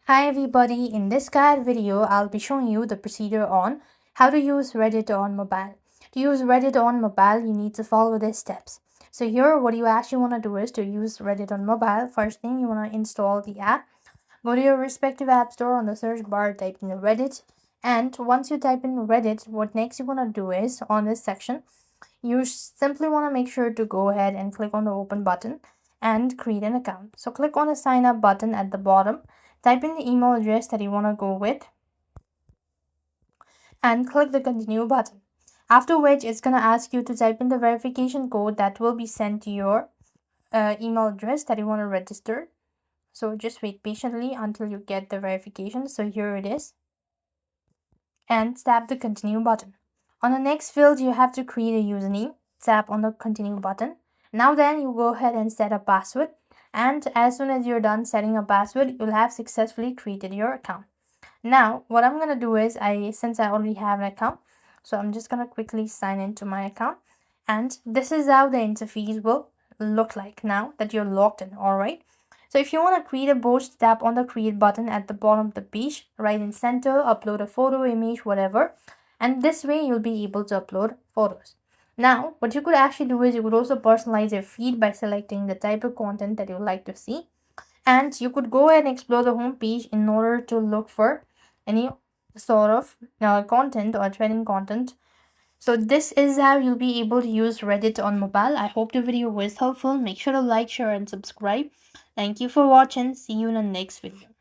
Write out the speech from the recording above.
Hi everybody, in this guide video, I'll be showing you the procedure on how to use Reddit on mobile. To use Reddit on mobile, you need to follow these steps. So here, what you actually want to do is to use Reddit on mobile. First thing, you want to install the app. Go to your respective app store. On the search bar, type in Reddit. And once you type in Reddit, what next you want to do is, on this section, you simply want to make sure to go ahead and click on the open button and create an account. So click on the sign up button at the bottom, type in the email address that you want to go with, and click the continue button. After which, it's going to ask you to type in the verification code that will be sent to your email address that you want to register. So just wait patiently until you get the verification. So here it is, and tap the continue button. On the next field, you have to create a username. Tap on the continue button. Now then, you go ahead and set a password, and as soon as you're done setting a password, you'll have successfully created your account. Now what I'm gonna do is, since I already have an account, so I'm just gonna quickly sign into my account, and this is how the interface will look like now that you're logged in. All right, so if you want to create a post, tap on the create button at the bottom of the page, right in center, upload a photo, image, whatever, and this way you'll be able to upload photos. Now what you could actually do is you could also personalize your feed by selecting the type of content that you like to see, and you could go ahead and explore the home page in order to look for any sort of content or trending content. So this is how you'll be able to use Reddit on mobile. I hope the video was helpful. Make sure to like, share, and subscribe. Thank you for watching. See you in the next video.